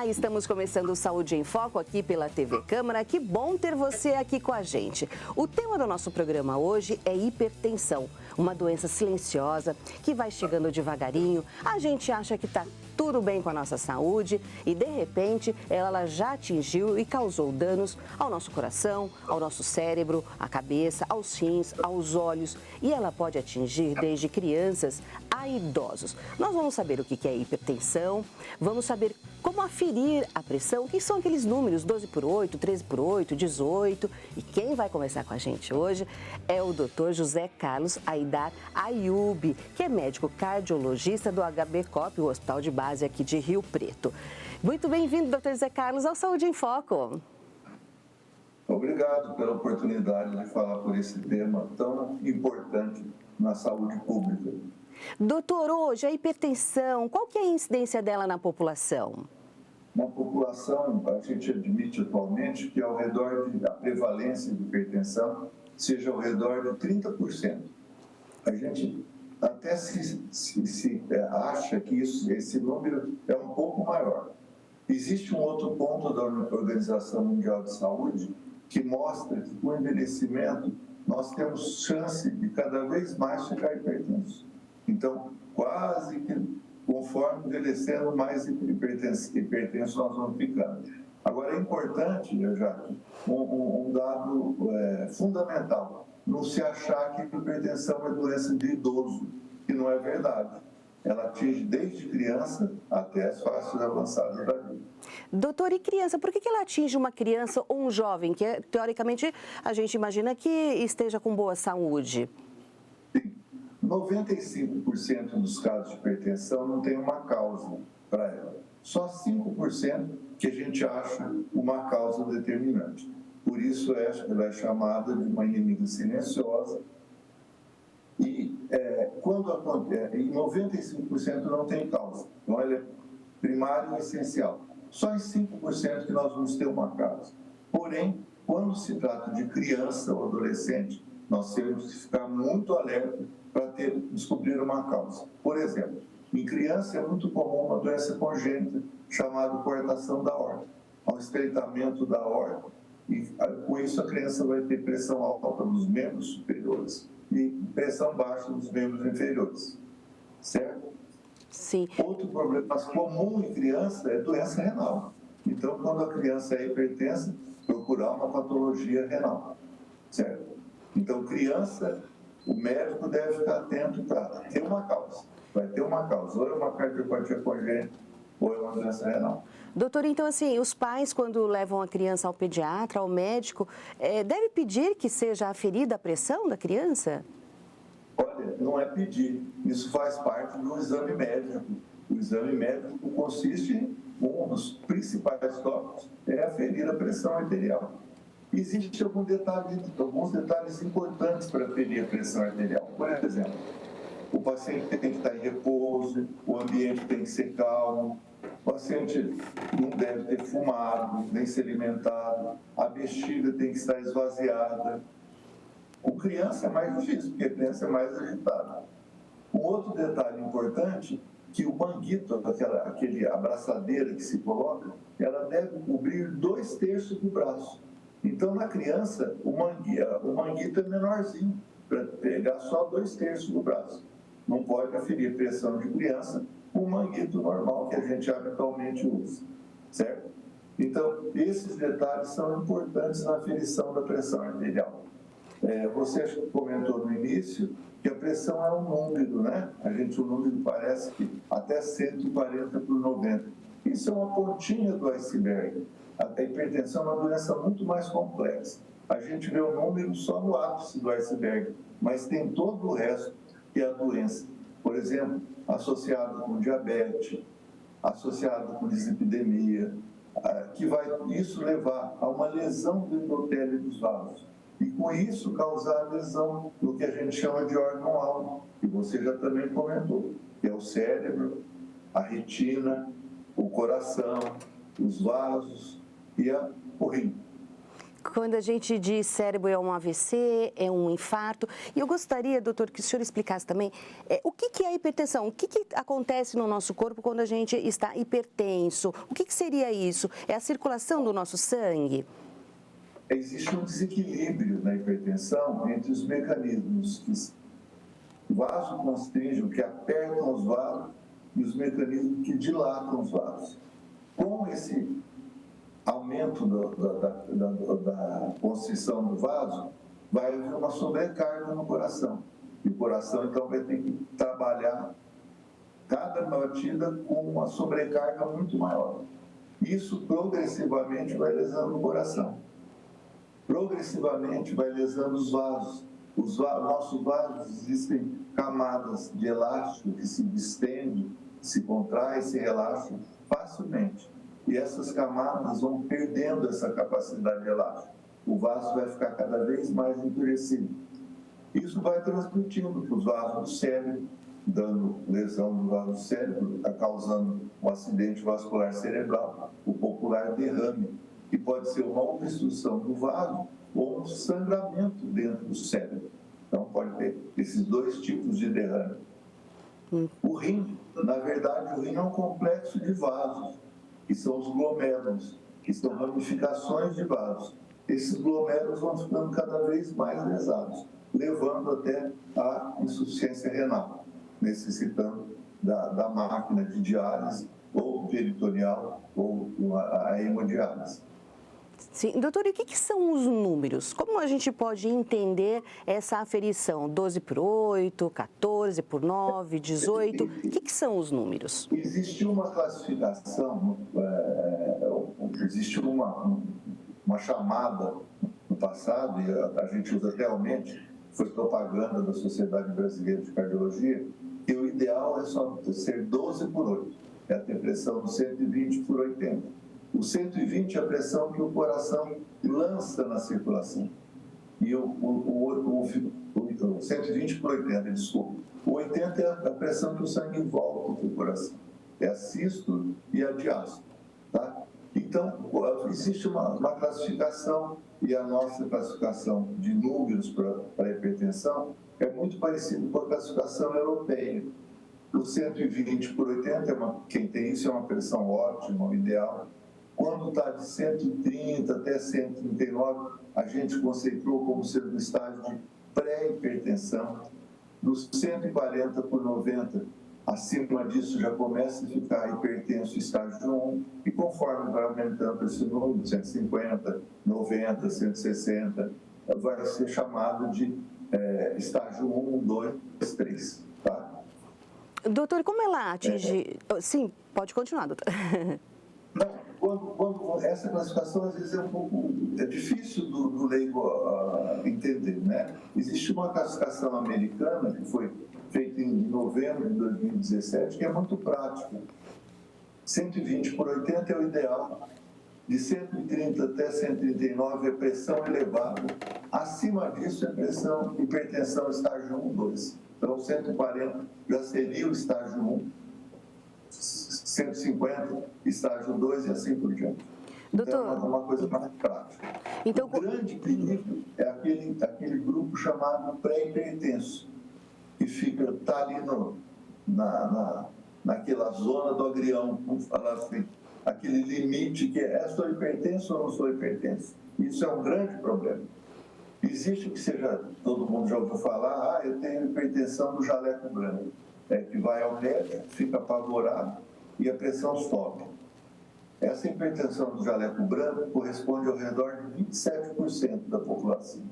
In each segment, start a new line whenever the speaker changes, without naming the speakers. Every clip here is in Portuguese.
Olá, estamos começando o Saúde em Foco aqui pela TV Câmara. Que bom ter você aqui com a gente. O tema do nosso programa hoje é hipertensão, uma doença silenciosa que vai chegando devagarinho. A gente acha que está tudo bem com a nossa saúde e, de repente, ela já atingiu e causou danos ao nosso coração, ao nosso cérebro, à cabeça, aos rins, aos olhos. E ela pode atingir desde crianças a idosos. Nós vamos saber o que é hipertensão, vamos saber como aferir a pressão, o que são aqueles números 12/8, 13/8, 18. E quem vai conversar com a gente hoje é o Dr. José Carlos Aidar Ayub, que é médico cardiologista do HBCOP, o Hospital de Base aqui de Rio Preto. Muito bem-vindo, Dr. José Carlos, ao Saúde em Foco.
Obrigado pela oportunidade de falar por esse tema tão importante na saúde pública.
Doutor, hoje a hipertensão, qual que é a incidência dela na população?
Na população, a gente admite atualmente que ao redor da prevalência de hipertensão seja ao redor de 30%. A gente até se acha que esse número é um pouco maior. Existe um outro ponto da Organização Mundial de Saúde que mostra que com o envelhecimento nós temos chance de cada vez mais ficar hipertensos. Então, quase que conforme envelhecendo, mais hipertenso nós vamos ficando. Agora, é importante, Jaque, um dado fundamental. Não se achar que a hipertensão é doença de idoso, que não é verdade. Ela atinge desde criança até as fases avançadas da vida.
Doutor, e criança, por que ela atinge uma criança ou um jovem, que teoricamente a gente imagina que esteja com boa saúde?
95% dos casos de hipertensão não tem uma causa para ela. Só 5% que a gente acha uma causa determinante. Por isso ela é chamada de uma inimiga silenciosa. E quando acontece, em 95% não tem causa. Então ela é primária e essencial. Só em 5% que nós vamos ter uma causa. Porém, quando se trata de criança ou adolescente, nós temos que ficar muito alerta para descobrir uma causa. Por exemplo, em criança é muito comum uma doença congênita chamada coartação da aorta, um estreitamento da aorta, e com isso a criança vai ter pressão alta nos membros superiores e pressão baixa nos membros inferiores, certo?
Sim.
Outro problema comum em criança é doença renal. Então, quando a criança é hipertensa, procurar uma patologia renal, certo? Então, criança, o médico deve ficar atento para ter uma causa. Vai ter uma causa, ou é uma cardiopatia congênita, ou é uma doença renal.
Doutor, então assim, os pais quando levam a criança ao pediatra, ao médico, deve pedir que seja aferida a pressão da criança?
Olha, não é pedir, isso faz parte do exame médico. O exame médico consiste em um dos principais tópicos, é aferir a pressão arterial. Existe alguns detalhes importantes para aferir a pressão arterial. Por exemplo, o paciente tem que estar em repouso, o ambiente tem que ser calmo, o paciente não deve ter fumado, nem se alimentado, a bexiga tem que estar esvaziada. Com criança é mais difícil, porque a criança é mais agitada. Um outro detalhe importante, que o manguito, aquele abraçadeira que se coloca, ela deve cobrir 2/3 do braço. Então, na criança, o manguito é menorzinho, para pegar só 2/3 do braço. Não pode aferir pressão de criança com o manguito normal que a gente habitualmente usa, certo? Então, esses detalhes são importantes na aferição da pressão arterial. Você comentou no início que a pressão é um número, né? O número parece que até 140/90. Isso é uma pontinha do iceberg. A hipertensão é uma doença muito mais complexa. A gente vê o número só no ápice do iceberg, mas tem todo o resto que é a doença. Por exemplo, associado com diabetes, associado com dislipidemia, que vai isso levar a uma lesão do endotélio dos vasos. E com isso causar lesão no que a gente chama de órgão-alvo, que você já também comentou, que é o cérebro, a retina, o coração, os vasos e o rim.
Quando a gente diz cérebro é um AVC, é um infarto. E eu gostaria, doutor, que o senhor explicasse também o que é a hipertensão, o que acontece no nosso corpo quando a gente está hipertenso. O que seria isso? É a circulação do nosso sangue?
Existe um desequilíbrio na hipertensão entre os mecanismos que vasoconstringem, que apertam os vasos, e os mecanismos que dilatam os vasos. Com esse aumento da constrição do vaso, vai haver uma sobrecarga no coração. E o coração, então, vai ter que trabalhar cada batida com uma sobrecarga muito maior. Isso progressivamente vai lesando o coração. Progressivamente vai lesando os vasos. Nossos vasos, existem camadas de elástico que se distendem, se contraem, se relaxam facilmente. E essas camadas vão perdendo essa capacidade elástica. O vaso vai ficar cada vez mais endurecido. Isso vai transmitindo para os vasos do cérebro, dando lesão no vaso do cérebro, está causando um acidente vascular cerebral, o popular derrame, que pode ser uma obstrução do vaso ou um sangramento dentro do cérebro. Então, pode ter esses dois tipos de derrame. O rim, na verdade, o rim é um complexo de vasos, que são os glomérulos, que são ramificações de vasos. Esses glomérulos vão ficando cada vez mais lesados, levando até à insuficiência renal, necessitando da máquina de diálise, ou peritoneal, ou a hemodiálise.
Sim, doutor, e o que são os números? Como a gente pode entender essa aferição? 12 por 8, 14 por 9, 18? O que são os números?
Existe uma classificação, existe uma chamada no passado, e a gente usa até atualmente, foi propaganda da Sociedade Brasileira de Cardiologia, que o ideal é só ser 12 por 8, é a ter pressão de 120 por 80. O 120 é a pressão que o coração lança na circulação. E o 120 por 80, desculpa. O 80 é a pressão que o sangue volta para o coração. É a sístole e a diástole. Tá? Então, existe uma classificação, e a nossa classificação de números para a hipertensão é muito parecida com a classificação europeia. O 120 por 80, quem tem isso é uma pressão ótima, ideal. Quando está de 130 até 139, a gente conceituou como sendo um estágio de pré-hipertensão. Dos 140 por 90, acima disso já começa a ficar hipertenso estágio 1, e conforme vai aumentando esse número, 150, 90, 160, vai ser chamado de estágio 1, 2, 3. Tá?
Doutor, como ela atinge... Sim, pode continuar, doutor.
Não, quando essa classificação às vezes é difícil do leigo entender, né? Existe uma classificação americana que foi feita em novembro de 2017, que é muito prática. 120 por 80 é o ideal, de 130 até 139 é pressão elevada, acima disso é hipertensão estágio 1, 2. Então 140 já seria o estágio 1, 150, estágio 2 e assim por diante.
Doutor,
então, é uma coisa mais prática.
Então,
o grande perigo é aquele grupo chamado pré-hipertenso, que está ali naquela zona do agrião, vamos falar assim, aquele limite que sou hipertenso ou não sou hipertenso. Isso é um grande problema. Existe o que todo mundo já ouviu falar, eu tenho hipertensão do jaleco branco, que vai ao médico, fica apavorado e a pressão sobe. Essa hipertensão do jaleco branco corresponde ao redor de 27% da população.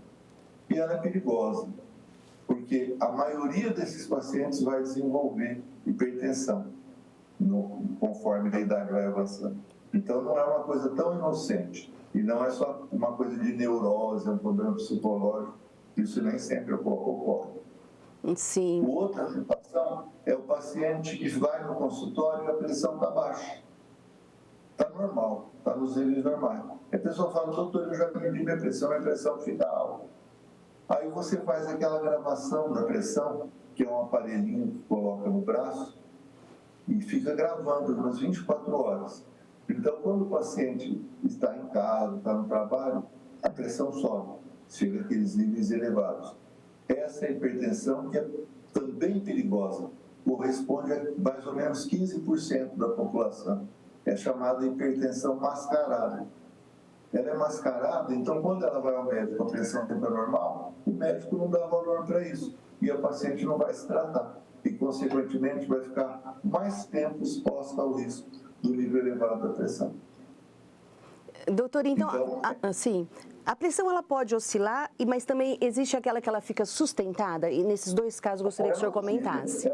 E ela é perigosa, porque a maioria desses pacientes vai desenvolver hipertensão conforme a idade vai avançando. Então, não é uma coisa tão inocente. E não é só uma coisa de neurose, é um problema psicológico. Isso nem sempre ocorre.
Sim.
Outra situação é o paciente que vai no consultório e a pressão está baixa. Está normal, está nos níveis normais. A pessoa fala, doutor, eu já medi minha pressão fica alta. Aí você faz aquela gravação da pressão, que é um aparelhinho que coloca no braço, e fica gravando umas 24 horas. Então, quando o paciente está em casa, está no trabalho, a pressão sobe, chega àqueles níveis elevados. Essa hipertensão, que é também perigosa, corresponde a mais ou menos 15% da população. É chamada hipertensão mascarada. Ela é mascarada, então quando ela vai ao médico com a pressão sempre normal, o médico não dá valor para isso e a paciente não vai se tratar e, consequentemente, vai ficar mais tempo exposta ao risco do nível elevado da pressão.
Doutor, então sim, a pressão ela pode oscilar, mas também existe aquela que ela fica sustentada, e nesses dois casos gostaria que o senhor comentasse.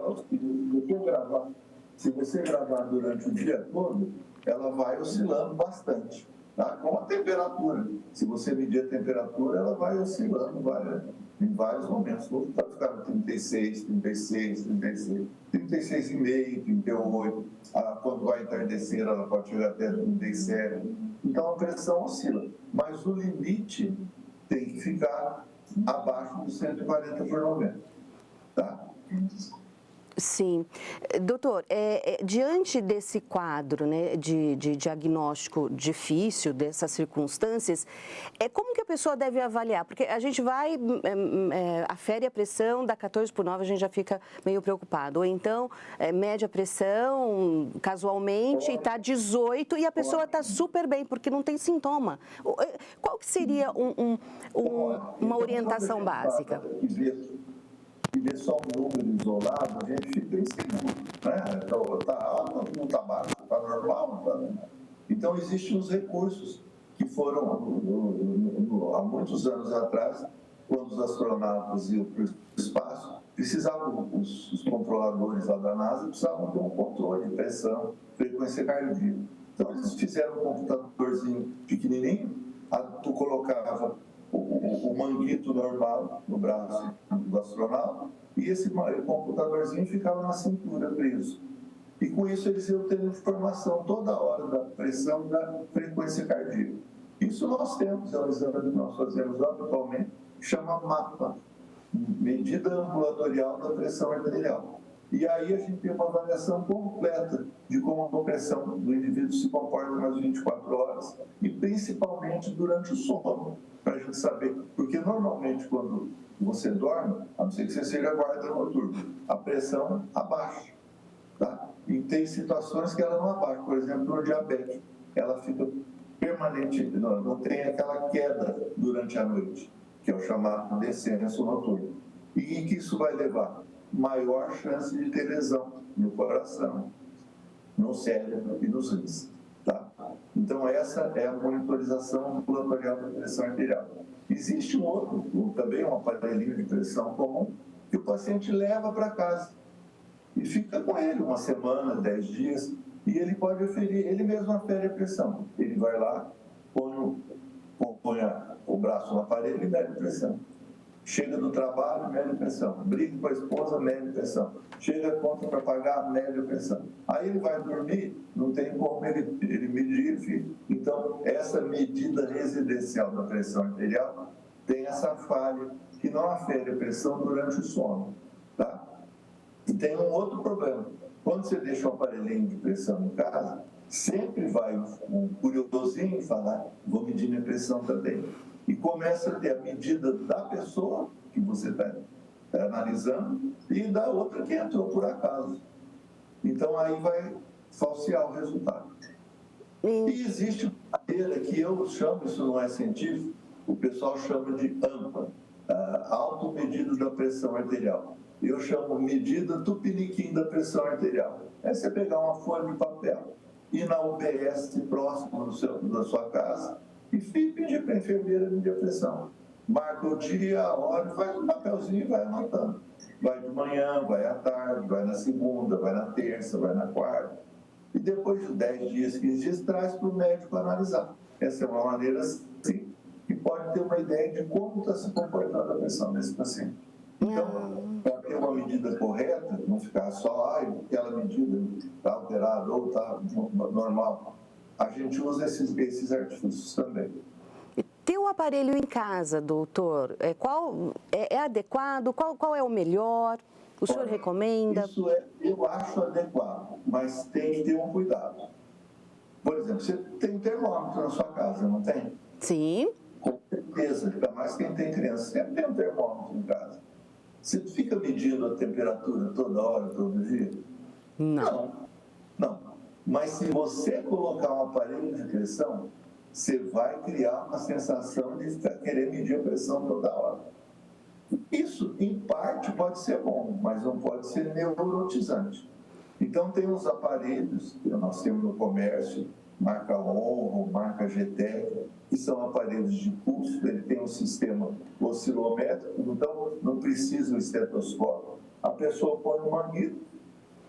Se você gravar durante o dia todo, ela vai oscilando bastante. Tá? Com a temperatura. Se você medir a temperatura, ela vai oscilando em vários momentos. Pode ficar no 36, 36, 36, 36,5, 38. Quando vai entardecer, ela pode chegar até 37. Então, a pressão oscila. Mas o limite tem que ficar abaixo dos 140/90. Tá?
Sim. Doutor, diante desse quadro, né, de diagnóstico difícil, dessas circunstâncias, como que a pessoa deve avaliar? Porque a gente vai, afere a pressão, dá 14/9, a gente já fica meio preocupado. Ou então, mede a pressão casualmente e está 18 e a pessoa está super bem, porque não tem sintoma. Qual que seria uma orientação básica?
E ver só um número isolado, a gente fica inseguro, né? Está alto, não está baixo, está normal, não está normal. Então, existem os recursos que foram, há muitos anos atrás, quando os astronautas iam para o espaço, precisavam, os controladores lá da NASA, precisavam ter um controle de pressão, frequência cardíaca. Então, eles fizeram um computadorzinho pequenininho, tu colocava o manguito normal no braço do astronauta e esse computadorzinho ficava na cintura preso. E com isso eles iam tendo informação toda hora da pressão e da frequência cardíaca. Isso nós temos, é um exame que nós fazemos atualmente, que chama MAPA, Medida Ambulatorial da Pressão Arterial. E aí a gente tem uma avaliação completa de como a pressão do indivíduo se comporta nas 24 horas e principalmente durante o sono, para a gente saber. Porque normalmente quando você dorme, a não ser que você seja guarda noturno, a pressão abaixa. Tá? E tem situações que ela não abaixa. Por exemplo, no diabético, ela fica permanente, não tem aquela queda durante a noite, que é o chamado descenso noturno. E que isso vai levar? Maior chance de ter lesão no coração, no cérebro e nos rins. Tá? Então, essa é a monitorização ambulatorial da pressão arterial. Existe também um aparelhinho de pressão comum que o paciente leva para casa e fica com ele uma semana, 10 dias, e ele pode aferir, ele mesmo afere a pressão. Ele vai lá, põe o braço no aparelho e mede a pressão. Chega do trabalho, mede a pressão. Briga com a esposa, mede a pressão. Chega a conta para pagar, mede a pressão. Aí ele vai dormir, não tem como ele medir, filho. Então, essa medida residencial da pressão arterial tem essa falha que não afere a pressão durante o sono. Tá? E tem um outro problema. Quando você deixa um aparelhinho de pressão em casa, sempre vai um curiosinho falar, vou medir minha pressão também. E começa a ter a medida da pessoa que você está analisando e da outra que entrou por acaso. Então, aí vai falsear o resultado. E existe uma maneira que eu chamo, isso não é científico, o pessoal chama de AMPA, automedida da pressão arterial. Eu chamo medida tupiniquim da pressão arterial. É você pegar uma folha de papel, ir na UBS próximo da sua casa, e pedir para a enfermeira medir a pressão. Marca o dia, a hora, faz um papelzinho e vai anotando. Vai de manhã, vai à tarde, vai na segunda, vai na terça, vai na quarta. E depois de 10 dias, 15 dias, traz para o médico analisar. Essa é uma maneira, sim, que pode ter uma ideia de como está se comportando a pressão desse paciente. Então, para ter uma medida correta, não ficar só, aquela medida está alterada ou está normal. A gente usa esses artifícios também.
Ter o aparelho em casa, doutor, é adequado? Qual é o melhor? O senhor recomenda?
Eu acho adequado, mas tem que ter um cuidado. Por exemplo, você tem um termômetro na sua casa, não tem?
Sim.
Com certeza, ainda mais quem tem criança. Sempre tem um termômetro em casa. Você fica medindo a temperatura toda hora, todo dia?
Não.
Não. Mas se você colocar um aparelho de pressão, você vai criar uma sensação de querer medir a pressão toda hora. Isso, em parte, pode ser bom, mas não pode ser neurotizante. Então, tem uns aparelhos que nós temos no comércio, marca Onro, marca GTEC, que são aparelhos de pulso, ele tem um sistema oscilométrico, então não precisa um estetoscópio. A pessoa põe no mamilo,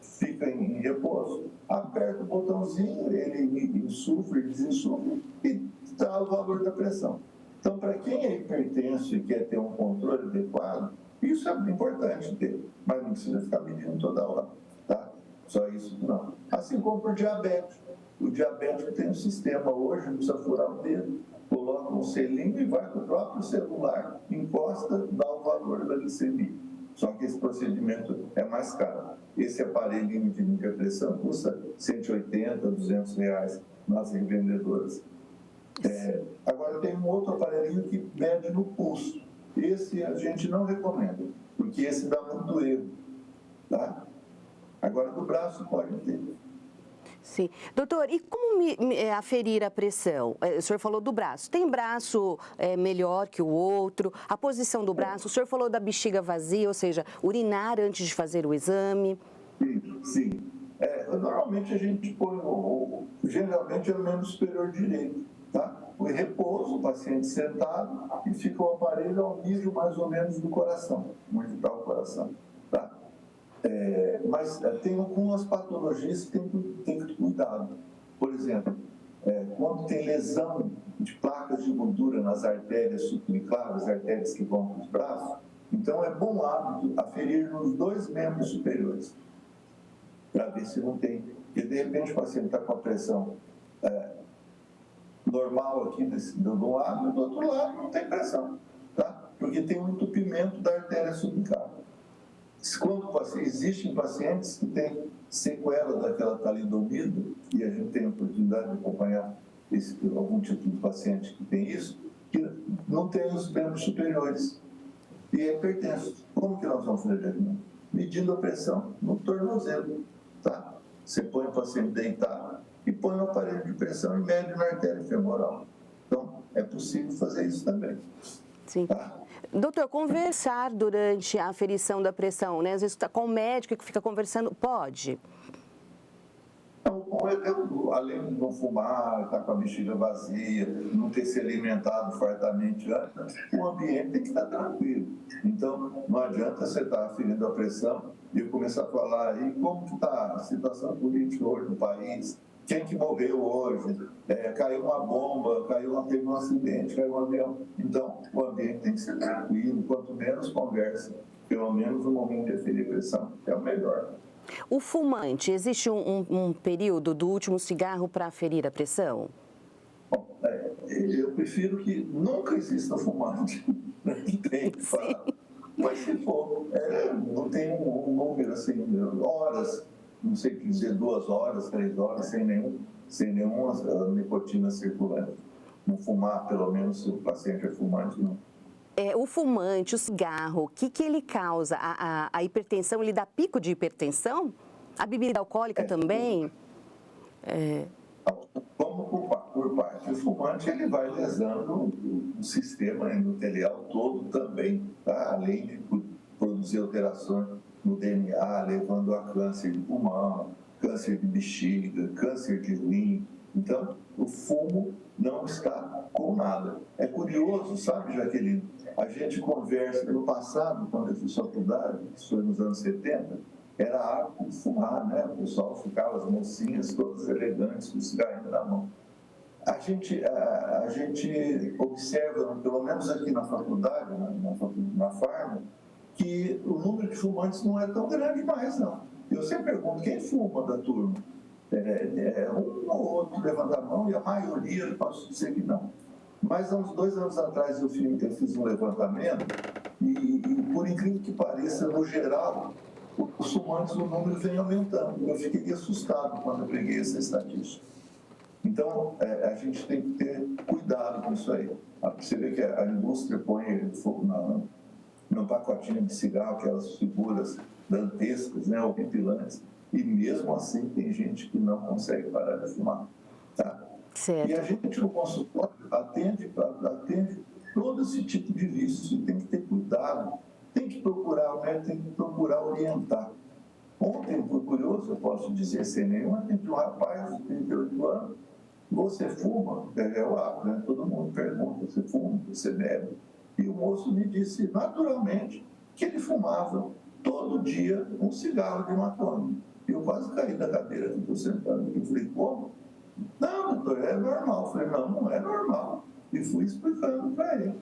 fica em repouso, aperta o botãozinho, ele insufla, desinsufla e dá o valor da pressão. Então, para quem é hipertenso e quer ter um controle adequado, isso é importante ter, mas não precisa ficar medindo toda hora, tá? Só isso não. Assim como para o diabético. O diabético tem um sistema hoje, não precisa furar o dedo, coloca um selinho e vai com o próprio celular, encosta, dá o valor da glicemia. Só que esse procedimento é mais caro. Esse aparelhinho de medir a pressão custa R$180, R$200 nas revendedoras. Agora tem um outro aparelhinho que mede no pulso. Esse a gente não recomenda, porque esse dá muito erro, tá? Agora do braço pode ter.
Sim. Doutor, e como aferir a pressão? O senhor falou do braço. Tem braço melhor que o outro? A posição do braço? O senhor falou da bexiga vazia, ou seja, urinar antes de fazer o exame?
Sim. Normalmente a gente põe, geralmente é o membro superior direito, tá? O repouso, o paciente sentado e fica o aparelho ao nível mais ou menos do coração, onde está o coração, tá? Mas tem algumas patologias que tem que ter cuidado. Por exemplo, quando tem lesão de placas de gordura nas artérias supraclaves, artérias que vão para os braços, então é bom hábito aferir nos 2 membros superiores, para ver se não tem. Porque de repente o paciente está com a pressão normal aqui do lado e do outro lado não tem pressão, tá? Porque tem um entupimento da artéria supraclave. Quando existem pacientes que têm sequela daquela talidomida, e a gente tem a oportunidade de acompanhar algum tipo de paciente que tem isso, que não tem os membros superiores e é hipertenso. Como que nós vamos fazer diagnóstico? Medindo a pressão no tornozelo, tá? Você põe o paciente deitado e põe o aparelho de pressão e mede na artéria femoral. Então, é possível fazer isso também.
Sim.
Tá?
Doutor, conversar durante a aferição da pressão, né? Às vezes está com o médico que fica conversando, pode?
Além de não fumar, estar com a bexiga vazia, não ter se alimentado fartamente antes, o ambiente tem que estar tranquilo. Então, não adianta você estar aferindo a pressão e começar a falar aí como que está a situação política hoje no país, quem que morreu hoje, caiu uma bomba, teve um acidente, caiu um avião. Então, o ambiente tem que ser tranquilo, quanto menos conversa, pelo menos no momento de aferir a pressão, é o melhor.
O fumante, existe um período do último cigarro para aferir a pressão?
Bom, eu prefiro que nunca exista fumante, tem que falar. Mas se for, não tem um número assim, horas, não sei o que dizer, 2 horas, 3 horas, sem nenhuma nicotina circulante. Não fumar, pelo menos, se o paciente é fumante, não.
O fumante, o cigarro, o que ele causa? A hipertensão, ele dá pico de hipertensão? A bebida alcoólica também?
Vamos por parte. O fumante, ele vai lesando o sistema endotelial todo também, tá? Além de produzir alterações no DNA, levando a câncer de pulmão, câncer de bexiga, câncer de rim. Então, o fumo não está com nada. É curioso, sabe, Jaqueline? A gente conversa, no passado, quando eu fiz faculdade, isso foi nos anos 70, era hábito de fumar, né? O pessoal ficava, as mocinhas todas elegantes, com o cigarrinho na mão. A gente observa, pelo menos aqui na faculdade, na Farma, que o número de fumantes não é tão grande mais, não. Eu sempre pergunto, quem fuma da turma? Um ou outro levanta a mão e a maioria, eu posso dizer que não. Mas há uns 2 anos atrás eu fiz um levantamento e, por incrível que pareça, no geral, os fumantes, o número vem aumentando. Eu fiquei assustado quando eu peguei essa estatística. Então, a gente tem que ter cuidado com isso aí. Você vê que a indústria põe fogo no pacotinho de cigarro, aquelas figuras dantescas, né, horripilantes, e mesmo assim tem gente que não consegue parar de fumar. Tá?
Certo.
E a gente no consultório atende todo esse tipo de vício, e tem que ter cuidado, tem que procurar, o médico tem que procurar orientar. Ontem, por curioso, eu posso dizer sem nenhum, atendi um rapaz de 38 anos, você fuma? É o hábito, né? Todo mundo pergunta, você fuma, você bebe? E o moço me disse, naturalmente, que ele fumava todo dia um cigarro de maconha. E eu quase caí da cadeira que estou sentado aqui. Eu falei, como? Não, doutor, é normal. Eu falei, não é normal. E fui explicando para ele.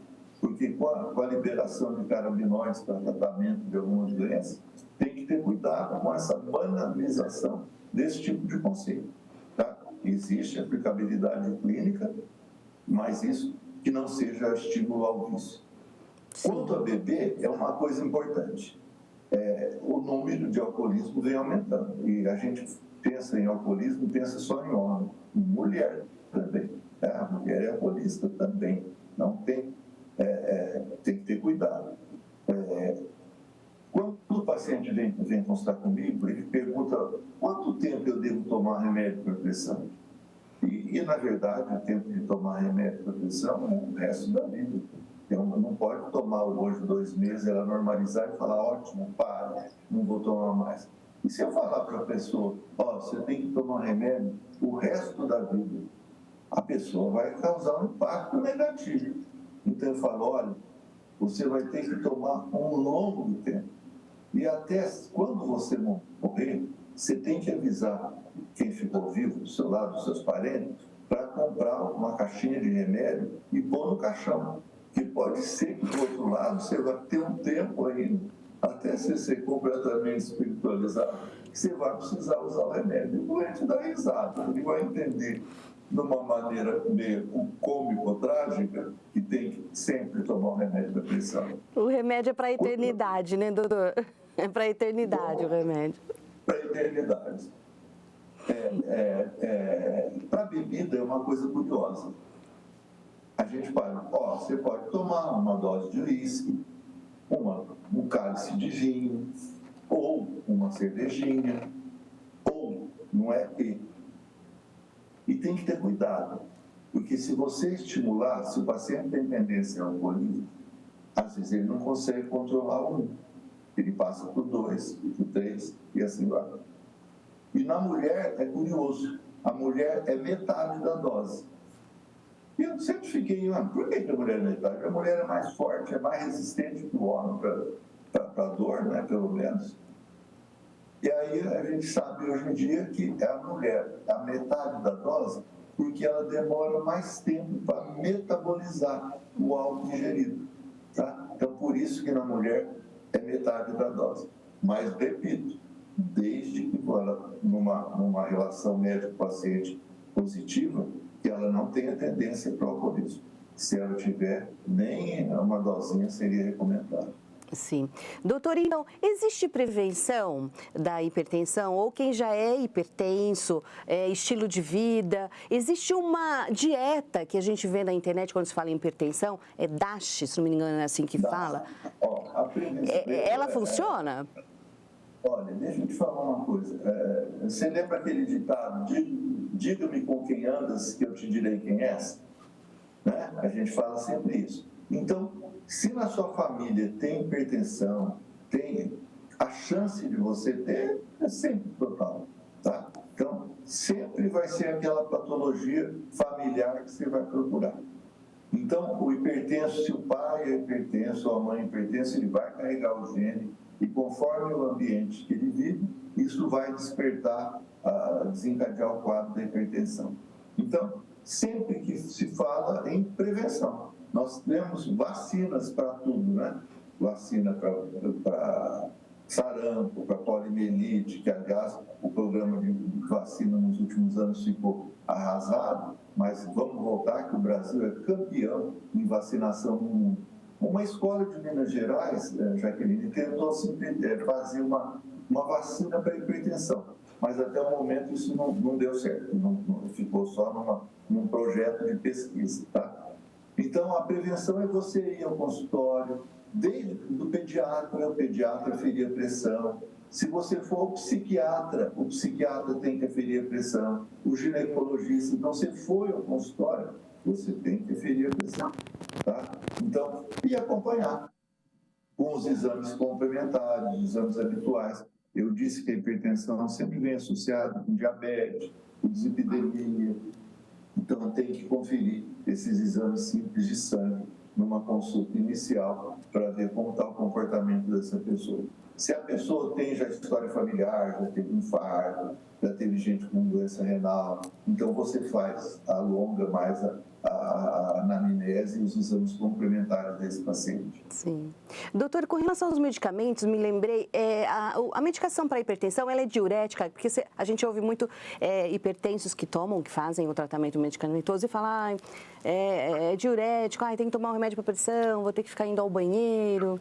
Porque com a liberação de canabinoides para tratamento de algumas doenças, tem que ter cuidado com essa banalização desse tipo de conceito. Tá? Existe aplicabilidade clínica, mas isso que não seja estímulo ao vício. Quanto a beber, é uma coisa importante. O número de alcoolismo vem aumentando. E a gente pensa em alcoolismo, pensa só em homem. Mulher também. A mulher é alcoolista também. Não tem. Tem que ter cuidado. Quando o paciente vem consultar comigo, ele pergunta quanto tempo eu devo tomar remédio para pressão. E, na verdade, o tempo de tomar remédio para pressão é o resto da vida. Eu não pode tomar hoje 2 meses, ela normalizar e falar, ótimo, para, não vou tomar mais. E se eu falar para a pessoa, você tem que tomar remédio o resto da vida, a pessoa vai causar um impacto negativo. Então eu falo, olha, você vai ter que tomar um longo tempo. E até quando você morrer, você tem que avisar quem ficou vivo do seu lado, dos seus parentes, para comprar uma caixinha de remédio e pôr no caixão. Que pode ser que, do outro lado, você vai ter um tempo ainda, até você ser completamente espiritualizado, que você vai precisar usar o remédio. O doente dá risada, ele vai entender de uma maneira meio cômico-trágica que tem que sempre tomar um remédio da pressão.
O remédio é para a eternidade, né, doutor? É para a eternidade o remédio.
Para a eternidade. Para a bebida é uma coisa curiosa. A gente você pode tomar uma dose de uísque, um cálice de vinho, ou uma cervejinha, ou um EP. E tem que ter cuidado, porque se você estimular, se o paciente tem tendência ao alcoolismo, às vezes ele não consegue controlar um. Ele passa por 2, por 3 e assim vai. E na mulher é curioso, a mulher é metade da dose. E eu sempre fiquei, por que a mulher é metade? A mulher é mais forte, é mais resistente que o homem para a dor, né, pelo menos. E aí a gente sabe hoje em dia que é a mulher, a metade da dose, porque ela demora mais tempo para metabolizar o álcool ingerido. Tá? Então, por isso que na mulher é metade da dose. Mas, repito, desde que ela, numa relação médico-paciente positiva, que ela não tenha tendência para o alcoolismo. Se ela tiver, nem uma dosinha seria recomendada.
Sim. Doutor, então, existe prevenção da hipertensão? Ou quem já é hipertenso, estilo de vida? Existe uma dieta que a gente vê na internet quando se fala em hipertensão? É DASH, se não me engano, é assim que fala.
A prevenção,
ela funciona?
Olha, deixa eu te falar uma coisa. Você lembra aquele ditado, diga-me com quem andas que eu te direi quem és? Né? A gente fala sempre isso. Então, se na sua família tem hipertensão, a chance de você ter é sempre total, tá? Então, sempre vai ser aquela patologia familiar que você vai procurar. Então, o hipertenso, se o pai é hipertenso ou a mãe é hipertensa, ele vai carregar o gene e conforme o ambiente que ele vive, isso vai despertar, desencadear o quadro da hipertensão. Então, sempre que se fala em prevenção, nós temos vacinas para tudo, né? Vacina para sarampo, para poliomielite, que, aliás, o programa de vacina nos últimos anos ficou arrasado, mas vamos voltar que o Brasil é campeão em vacinação no mundo. Uma escola de Minas Gerais, Jaqueline, tentou fazer uma vacina para hipertensão. mas até o momento isso não deu certo, não ficou só num projeto de pesquisa, tá? Então, a prevenção é você ir ao consultório, desde do pediatra, o pediatra aferir a pressão. Se você for o psiquiatra tem que aferir a pressão, o ginecologista. Então, se foi ao consultório, você tem que aferir a pressão, tá? Então, e acompanhar com os exames complementares, os exames habituais. Eu disse que a hipertensão sempre vem associada com diabetes, com dislipidemia. Então, tem que conferir esses exames simples de sangue numa consulta inicial para ver como está o comportamento dessa pessoa. Se a pessoa tem já história familiar, já teve infarto, já teve gente com doença renal, então você alonga mais a anamnese e os exames complementares desse paciente.
Sim. Doutor, com relação aos medicamentos, me lembrei, a medicação para hipertensão, ela é diurética, porque a gente ouve muito hipertensos que fazem o tratamento medicamentoso e falam, é diurético, tem que tomar um remédio para pressão, vou ter que ficar indo ao banheiro.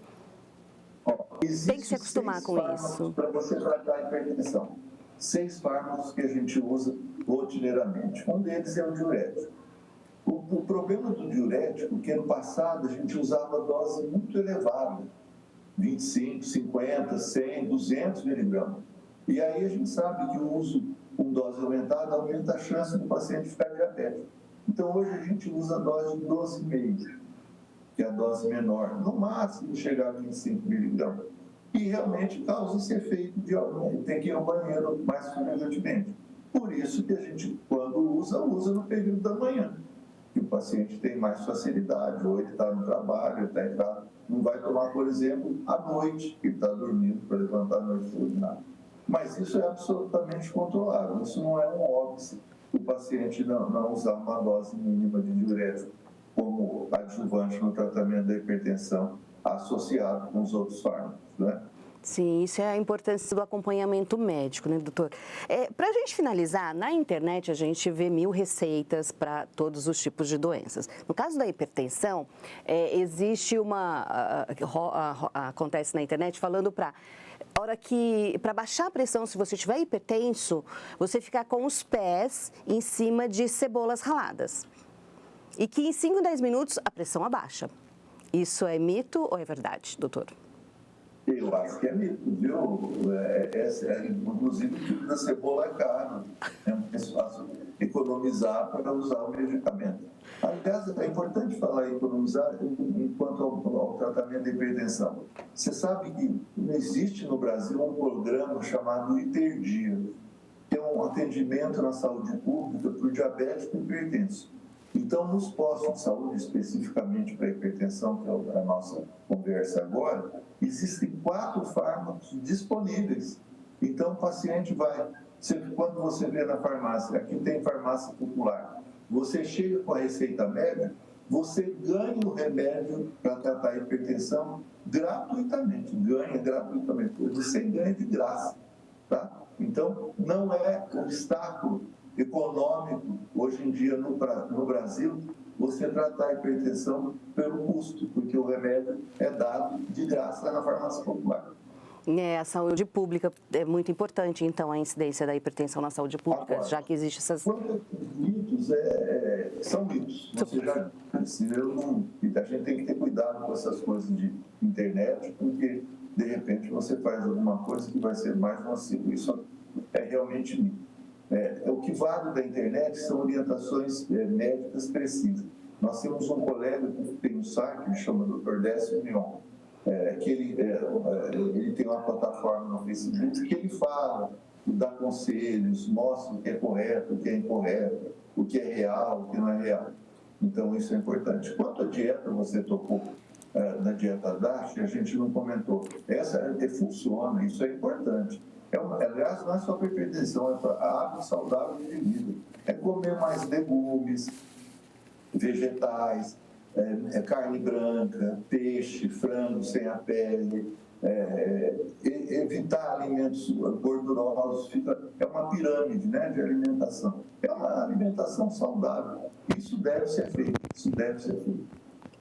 Tem que se acostumar com isso.
Para você tratar a hipertensão. 6 fármacos que a gente usa rotineiramente. Um deles é o diurético. O problema do diurético é que no passado a gente usava dose muito elevada, 25, 50, 100, 200 miligramas. E aí a gente sabe que o uso com dose aumentada aumenta a chance do paciente ficar diabético. Então hoje a gente usa a dose de 12,5, que é a dose menor, no máximo chegar a 25 miligramas. E realmente causa esse efeito de ter que ir ao banheiro mais frequentemente. Por isso que a gente, quando usa no período da manhã. Que o paciente tem mais facilidade, ou ele está no trabalho, ele está em casa, não vai tomar, por exemplo, à noite, que ele está dormindo para levantar a noite para urinar. Mas isso é absolutamente controlável, isso não é um óbice o paciente não usar uma dose mínima de diurético como adjuvante no tratamento da hipertensão associado com os outros fármacos, né?
Sim, isso é a importância do acompanhamento médico, né, doutor? Para a gente finalizar, na internet a gente vê 1000 receitas para todos os tipos de doenças. No caso da hipertensão, existe acontece na internet falando para baixar a pressão, se você estiver hipertenso, você ficar com os pés em cima de cebolas raladas. E que em 5, 10 minutos a pressão abaixa. Isso é mito ou é verdade, doutor?
Eu acho que é mito, viu? Inclusive, o tipo da cebola é caro. É mais fácil economizar para usar o medicamento. Aliás, é importante falar em economizar enquanto ao tratamento da hipertensão. Você sabe que existe no Brasil um programa chamado Hiperdia, que é um atendimento na saúde pública para o diabético e hipertenso. Então, nos postos de saúde, especificamente para a hipertensão, que é a nossa conversa agora, existem 4 fármacos disponíveis. Então, o paciente quando você vê na farmácia, aqui tem farmácia popular, você chega com a receita médica, você ganha o remédio para tratar a hipertensão gratuitamente, você ganha de graça, tá? Então, não é obstáculo econômico, hoje em dia no Brasil, você tratar a hipertensão pelo custo, porque o remédio é dado de graça na farmácia popular.
A saúde pública é muito importante, então, a incidência da hipertensão na saúde pública, agora, já que existe essas...
Mitos são mitos. Você já disse, a gente tem que ter cuidado com essas coisas de internet, porque, de repente, você faz alguma coisa que vai ser mais nocivo. Isso é realmente mito. O que vale da internet são orientações médicas precisas. Nós temos um colega que tem um site que chama Dr. Décio Mion, que ele tem uma plataforma no Facebook que ele fala, dá conselhos, mostra o que é correto, o que é incorreto, o que é real, o que não é real. Então, isso é importante. Quanto à dieta, você tocou na dieta DASH, a gente não comentou. Essa funciona, isso é importante. Aliás, não é só para hipertensão, é para hábito saudável de vida. É comer mais legumes, vegetais, carne branca, peixe, frango sem a pele, evitar alimentos gordurosos. É uma pirâmide, né, de alimentação. É uma alimentação saudável. Isso deve ser feito.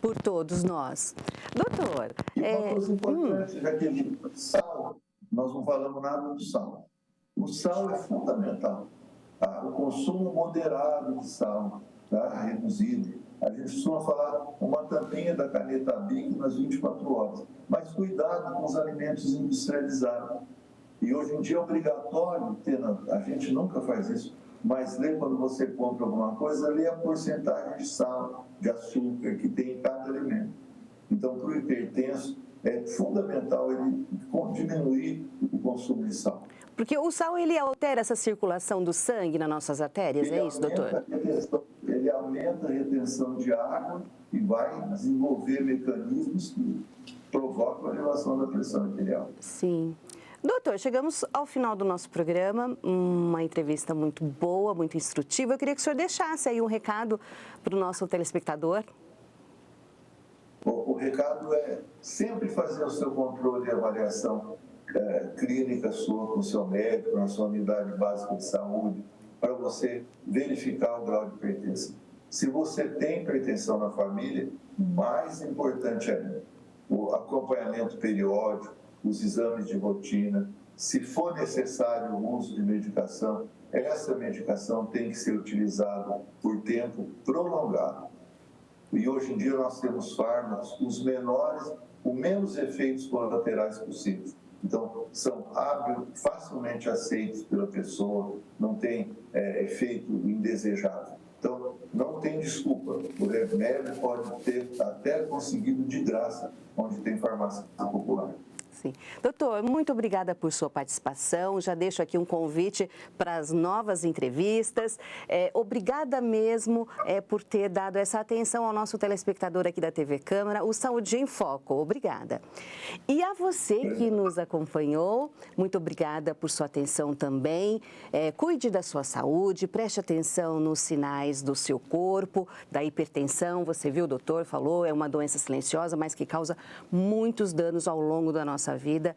Por todos nós. Doutor...
E uma coisa importante, Jaqueline, sal. Nós não falamos nada do sal. O sal é fundamental. O consumo moderado de sal, tá? Reduzido. A gente costuma falar uma tampinha da caneta Bic nas 24 horas. Mas cuidado com os alimentos industrializados. E hoje em dia é obrigatório ter, a gente nunca faz isso, mas lê quando você compra alguma coisa, lê a porcentagem de sal, de açúcar que tem em cada alimento. Então, para o hipertenso, é fundamental ele diminuir o consumo de sal.
Porque o sal, ele altera essa circulação do sangue nas nossas artérias, é isso, doutor?
Ele aumenta a retenção de água e vai desenvolver mecanismos que provocam a elevação da pressão arterial.
Sim. Doutor, chegamos ao final do nosso programa, uma entrevista muito boa, muito instrutiva. Eu queria que o senhor deixasse aí um recado para o nosso telespectador.
O recado é sempre fazer o seu controle e avaliação clínica sua com o seu médico, na sua unidade básica de saúde, para você verificar o grau de hipertensão. Se você tem hipertensão na família, mais importante ainda, o acompanhamento periódico, os exames de rotina, se for necessário o uso de medicação, essa medicação tem que ser utilizada por tempo prolongado. E hoje em dia nós temos fármacos, os menores, com menos efeitos colaterais possíveis. Então, são facilmente aceitos pela pessoa, não tem efeito indesejável. Então, não tem desculpa. O remédio pode ter até conseguido de graça, onde tem farmácia popular.
Sim. Doutor, muito obrigada por sua participação. Já deixo aqui um convite para as novas entrevistas. Obrigada mesmo por ter dado essa atenção ao nosso telespectador aqui da TV Câmara, o Saúde em Foco. Obrigada. E a você que nos acompanhou, muito obrigada por sua atenção também. Cuide da sua saúde, preste atenção nos sinais do seu corpo, da hipertensão. Você viu, o doutor falou, é uma doença silenciosa, mas que causa muitos danos ao longo da nossa vida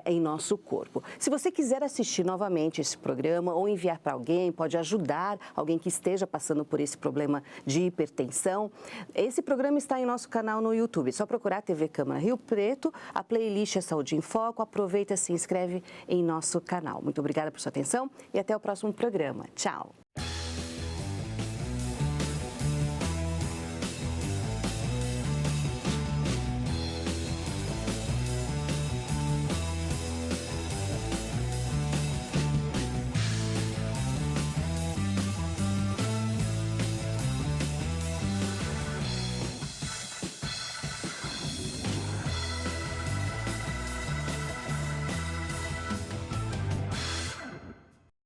em nosso corpo. Se você quiser assistir novamente esse programa ou enviar para alguém, pode ajudar alguém que esteja passando por esse problema de hipertensão, esse programa está em nosso canal no YouTube. É só procurar TV Câmara Rio Preto, a playlist é Saúde em Foco, aproveita e se inscreve em nosso canal. Muito obrigada por sua atenção e até o próximo programa. Tchau!